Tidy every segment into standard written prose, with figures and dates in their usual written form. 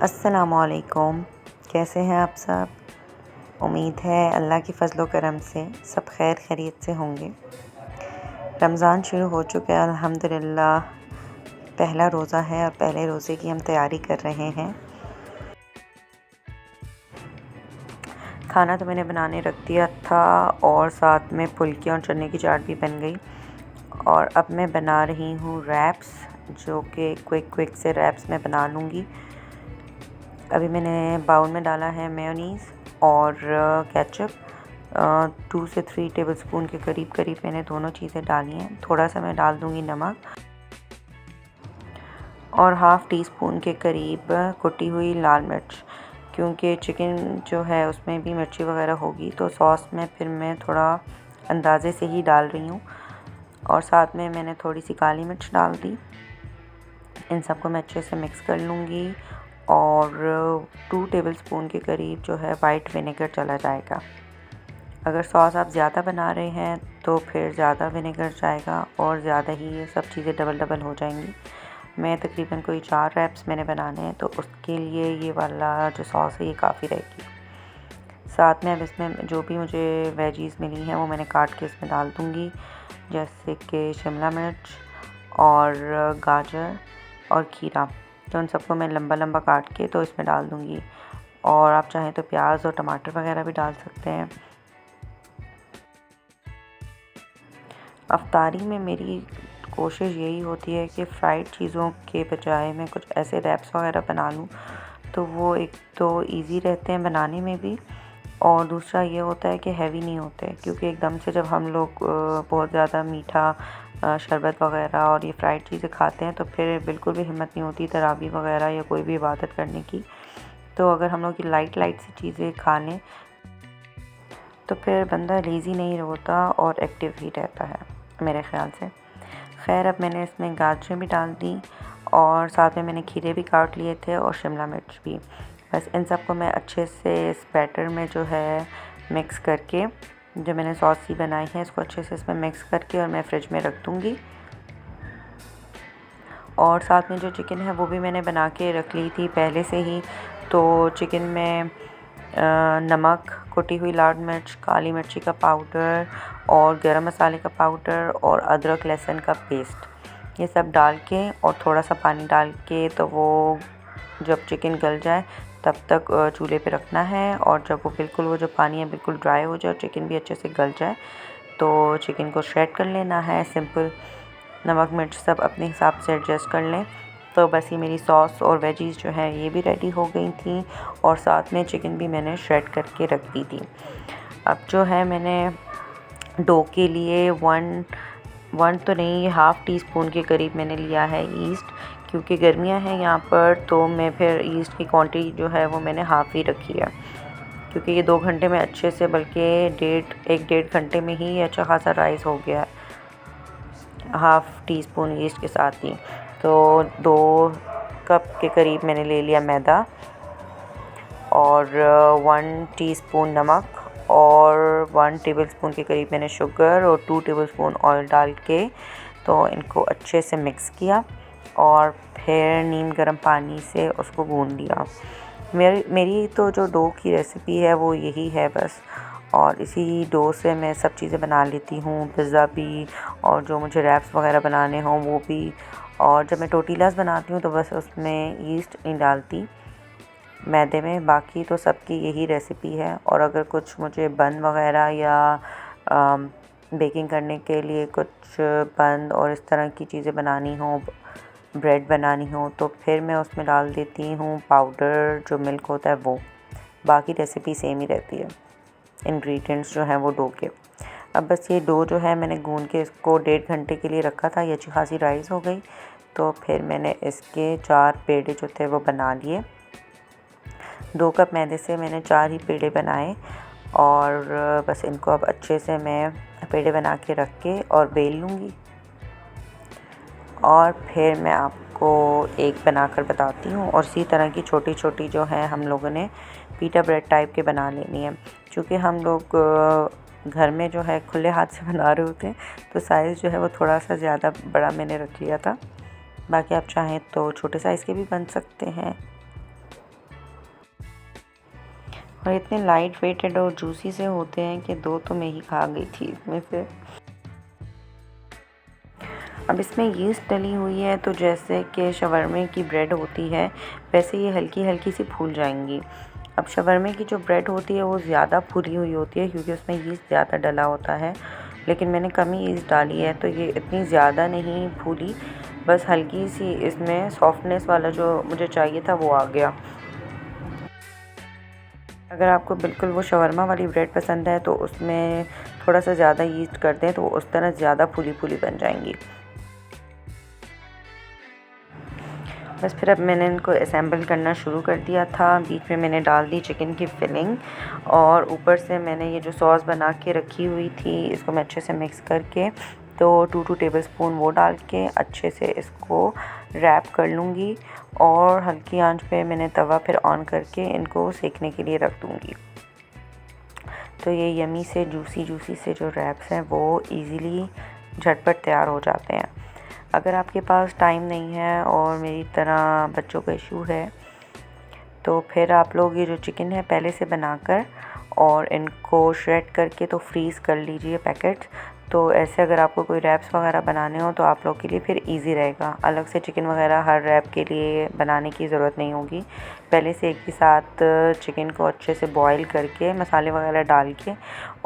अस्सलामुअलैकुम। कैसे हैं आप सब? उम्मीद है अल्लाह की फ़ज़्ल करम से सब खैर खैरियत से होंगे। रमज़ान शुरू हो चुका है अल्हम्दुलिल्लाह। पहला रोज़ा है और पहले रोज़े की हम तैयारी कर रहे हैं। खाना तो मैंने बनाने रख दिया था और साथ में फुल्की और चने की चाट भी बन गई। और अब मैं बना रही हूँ रैप्स, जो कि क्विक से रैप्स मैं बना लूँगी। अभी मैंने बाउल में डाला है मेयोनीज़ और केचप। 2 से 3 टेबलस्पून के करीब मैंने दोनों चीज़ें डाली हैं। थोड़ा सा मैं डाल दूँगी नमक और हाफ़ टी स्पून के करीब कुटी हुई लाल मिर्च, क्योंकि चिकन जो है उसमें भी मिर्ची वगैरह होगी, तो सॉस में फिर मैं थोड़ा अंदाज़े से ही डाल रही हूँ। और साथ में मैंने थोड़ी सी काली मिर्च डाल दी। इन सबको मैं अच्छे से मिक्स कर लूँगी और 2 टेबलस्पून के करीब जो है वाइट विनेगर चला जाएगा। अगर सॉस आप ज़्यादा बना रहे हैं तो फिर ज़्यादा विनेगर जाएगा और ज़्यादा ही ये सब चीज़ें डबल हो जाएंगी। मैं तकरीबन कोई 4 रैप्स मैंने बनाने हैं, तो उसके लिए ये वाला जो सॉस है ये काफ़ी रहेगी। साथ में अब इसमें जो भी मुझे वेजीज़ मिली हैं वो मैंने काट के इसमें डाल दूँगी, जैसे कि शिमला मिर्च और गाजर और खीरा। तो उन सबको मैं लंबा काट के तो इसमें डाल दूँगी। और आप चाहें तो प्याज और टमाटर वगैरह भी डाल सकते हैं। अफ्तारी में मेरी कोशिश यही होती है कि फ़्राइड चीज़ों के बजाय मैं कुछ ऐसे रैप्स वगैरह बना लूँ, तो वो एक तो ईज़ी रहते हैं बनाने में भी, और दूसरा ये होता है कि हैवी नहीं होते। क्योंकि एकदम से जब हम लोग बहुत ज़्यादा मीठा शरबत वगैरह और ये फ्राइड चीज़ें खाते हैं तो फिर बिल्कुल भी हिम्मत नहीं होती तरावी वगैरह या कोई भी इबादत करने की। तो अगर हम लोग ये लाइट सी चीज़ें खा लें तो फिर बंदा लेज़ी नहीं होता और एक्टिव ही रहता है मेरे ख़्याल से। खैर, अब मैंने इसमें गाजरें भी डाल दी और साथ में मैंने खीरे भी काट लिए थे और शिमला मिर्च भी। बस इन सबको मैं अच्छे से इस बैटर में जो है मिक्स करके, जो मैंने सॉस सी बनाई है इसको अच्छे से इसमें मिक्स करके और मैं फ्रिज में रख दूँगी। और साथ में जो चिकन है वो भी मैंने बना के रख ली थी पहले से ही। तो चिकन में नमक, कुटी हुई लाल मिर्च, काली मिर्ची का पाउडर और गरम मसाले का पाउडर और अदरक लहसुन का पेस्ट, ये सब डाल के और थोड़ा सा पानी डाल के, तो वो जब चिकन गल जाए तब तक चूल्हे पे रखना है। और जब वो जो पानी है बिल्कुल ड्राई हो जाए और चिकन भी अच्छे से गल जाए तो चिकन को श्रेड कर लेना है। सिंपल नमक मिर्च सब अपने हिसाब से एडजस्ट कर लें। तो बस ये मेरी सॉस और वेजीज़ जो है ये भी रेडी हो गई थी और साथ में चिकन भी मैंने श्रेड करके रख दी थी। अब जो है मैंने डो के लिए वन तो नहीं, हाफ़ टी स्पून के करीब मैंने लिया है ईस्ट, क्योंकि गर्मियां हैं यहाँ पर, तो मैं फिर ईस्ट की क्वांटिटी जो है वो मैंने हाफ़ ही रखी है, क्योंकि ये 2 घंटे में अच्छे से, बल्कि 1 डेढ़ घंटे में ही अच्छा खासा राइस हो गया है हाफ़ टी स्पून ईस्ट के साथ ही। तो 2 कप के करीब मैंने ले लिया मैदा और 1 टीस्पून नमक और 1 टेबलस्पून के करीब मैंने शुगर और 2 टेबलस्पून ऑयल डाल के तो इनको अच्छे से मिक्स किया और फिर नीम गर्म पानी से उसको गूँध लिया। मेरी तो जो डो की रेसिपी है वो यही है बस। और इसी डो से मैं सब चीज़ें बना लेती हूँ, पिज़्ज़ा भी और जो मुझे रैप्स वगैरह बनाने हों वो भी। और जब मैं टोर्टिलास बनाती हूँ तो बस उसमें ईस्ट नहीं डालती मैदे में, बाकी तो सबकी यही रेसिपी है। और अगर कुछ मुझे बन वगैरह या बेकिंग करने के लिए कुछ बन और इस तरह की चीज़ें बनानी हो, ब्रेड बनानी हो, तो फिर मैं उसमें डाल देती हूँ पाउडर, जो मिल्क होता है वो। बाकी रेसिपी सेम ही रहती है, इंग्रेडिएंट्स जो हैं वो डो के। अब बस ये डो जो है मैंने गूँध के इसको 1.5 घंटे के लिए रखा था, ये अच्छी खासी राइस हो गई। तो फिर मैंने इसके 4 पेड़े जो थे वो बना लिए। 2 कप मैदे से मैंने 4 ही पेड़े बनाए और बस इनको अब अच्छे से मैं पेड़े बना के रख के और बेल लूँगी। और फिर मैं आपको एक बनाकर बताती हूँ। और इसी तरह की छोटी जो है हम लोगों ने पीटा ब्रेड टाइप के बना लेनी है, क्योंकि हम लोग घर में जो है खुले हाथ से बना रहे होते हैं, तो साइज़ जो है वो थोड़ा सा ज़्यादा बड़ा मैंने रख लिया था। बाकी आप चाहें तो छोटे साइज़ के भी बन सकते हैं। और इतने लाइट वेटेड और जूसी से होते हैं कि 2 तो मैं ही खा गई थी इसमें से। अब इसमें यीस्ट डली हुई है, तो जैसे कि शवरमे की ब्रेड होती है वैसे ये हल्की हल्की सी फूल जाएंगी। अब शवरमे की जो ब्रेड होती है वो ज़्यादा फूली हुई होती है क्योंकि उसमें यीस्ट ज़्यादा डला होता है, लेकिन मैंने कम ही यीस्ट डाली है तो ये इतनी ज़्यादा नहीं फूली, बस हल्की सी इसमें सॉफ्टनेस वाला जो मुझे चाहिए था वो आ गया। अगर आपको बिल्कुल वो शवरमा वाली ब्रेड पसंद है तो उसमें थोड़ा सा ज़्यादा यीस्ट कर दें तो उस तरह ज़्यादा फूली फूली बन जाएंगी। बस फिर अब मैंने इनको असेंबल करना शुरू कर दिया था। बीच में मैंने डाल दी चिकन की फिलिंग और ऊपर से मैंने ये जो सॉस बना के रखी हुई थी इसको मैं अच्छे से मिक्स करके तो 2 टेबलस्पून वो डाल के अच्छे से इसको रैप कर लूँगी और हल्की आंच पे मैंने तवा फिर ऑन करके इनको सेकने के लिए रख दूँगी। तो ये यमी से जूसी से जो रैप्स हैं वो इजीली झटपट तैयार हो जाते हैं। अगर आपके पास टाइम नहीं है और मेरी तरह बच्चों का इशू है तो फिर आप लोग ये जो चिकन है पहले से बनाकर और इनको श्रेड करके तो फ्रीज़ कर लीजिए पैकेट्स। तो ऐसे अगर आपको कोई रैप्स वगैरह बनाने हो तो आप लोग के लिए फिर इजी रहेगा, अलग से चिकन वगैरह हर रैप के लिए बनाने की ज़रूरत नहीं होगी। पहले से एक ही साथ चिकन को अच्छे से बॉईल करके मसाले वगैरह डाल के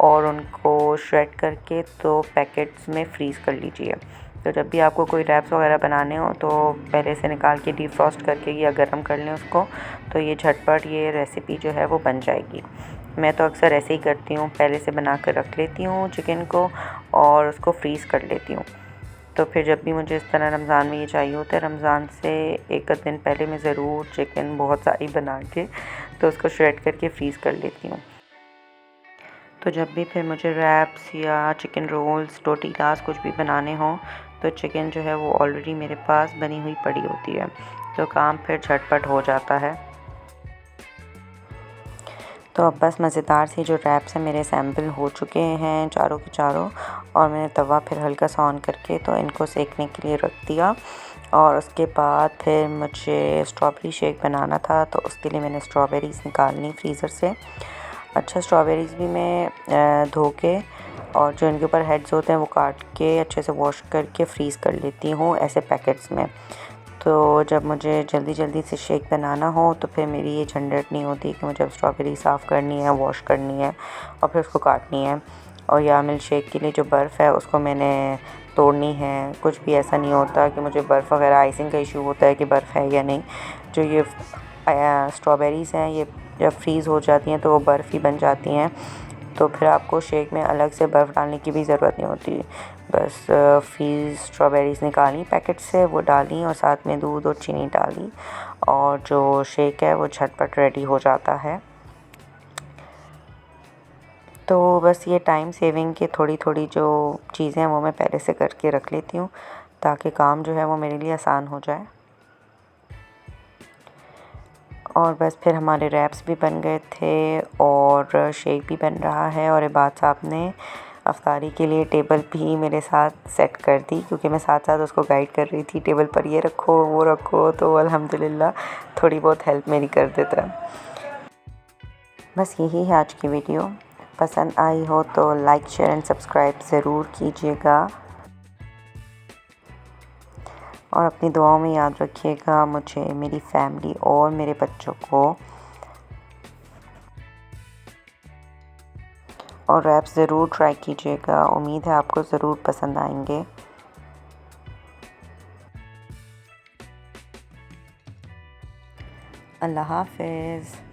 और उनको श्रेड करके तो पैकेट्स में फ्रीज़ कर लीजिए। तो जब भी आपको कोई रैप्स वगैरह बनाने हो तो पहले से निकाल के डीप फ्रॉस्ट करके या गर्म कर लें उसको, तो ये झटपट ये रेसिपी जो है वो बन जाएगी। मैं तो अक्सर ऐसे ही करती हूँ, पहले से बना कर रख लेती हूँ चिकन को और उसको फ्रीज़ कर लेती हूँ। तो फिर जब भी मुझे इस तरह रमज़ान में ये चाहिए होता है, रमज़ान से एक दिन पहले मैं ज़रूर चिकन बहुत सारी बना के तो उसको श्रेड करके फ्रीज़ कर लेती हूँ। तो जब भी फिर मुझे रैप्स या चिकन रोल्स, टोर्टिलास कुछ भी बनाने हों तो चिकन जो है वो ऑलरेडी मेरे पास बनी हुई पड़ी होती है, तो काम फिर झटपट हो जाता है। तो अब बस मज़ेदार सी जो रैप्स हैं मेरे सैम्पल हो चुके हैं चारों के चारों और मैंने तवा फिर हल्का सा ऑन करके तो इनको सेकने के लिए रख दिया। और उसके बाद फिर मुझे स्ट्रॉबेरी शेक बनाना था तो उसके लिए मैंने स्ट्रॉबेरीज़ निकालनी फ्रीज़र से। अच्छा, स्ट्रॉबेरीज़ भी मैं धो के और जो इनके ऊपर हेड्स होते हैं वो काट के अच्छे से वॉश करके फ्रीज़ कर लेती हूँ ऐसे पैकेट्स में। तो जब मुझे जल्दी से शेक बनाना हो तो फिर मेरी ये झंझट नहीं होती कि मुझे अब स्ट्रॉबेरी साफ़ करनी है, वॉश करनी है और फिर उसको काटनी है। और या मिल्क शेक के लिए जो बर्फ़ है उसको मैंने तोड़नी है। कुछ भी ऐसा नहीं होता कि मुझे बर्फ़ वगैरह आइसिंग का इशू होता है कि बर्फ़ है या नहीं। जो ये स्ट्रॉबेरीज़ हैं ये जब फ्रीज़ हो जाती हैं तो वो बर्फ़ ही बन जाती हैं, तो फिर आपको शेक में अलग से बर्फ़ डालने की भी ज़रूरत नहीं होती। बस फ्रीज़ स्ट्रॉबेरीज़ निकाली पैकेट से, वो डाली और साथ में दूध और चीनी डाली और जो शेक है वो झटपट रेडी हो जाता है। तो बस ये टाइम सेविंग की थोड़ी जो चीज़ें हैं वो मैं पहले से करके रख लेती हूँ ताकि काम जो है वो मेरे लिए आसान हो जाए। और बस फिर हमारे रैप्स भी बन गए थे और शेक भी बन रहा है और इबाद साहब ने अफ्तारी के लिए टेबल भी मेरे साथ सेट कर दी क्योंकि मैं साथ साथ उसको गाइड कर रही थी, टेबल पर ये रखो वो रखो, तो अल्हम्दुलिल्लाह थोड़ी बहुत हेल्प मेरी कर देता। बस यही है आज की वीडियो। पसंद आई हो तो लाइक शेयर एंड सब्सक्राइब ज़रूर कीजिएगा और अपनी दुआओं में याद रखिएगा मुझे, मेरी फैमिली और मेरे बच्चों को। और रैप्स ज़रूर ट्राई कीजिएगा, उम्मीद है आपको ज़रूर पसंद आएंगे। अल्लाह हाफ़िज़।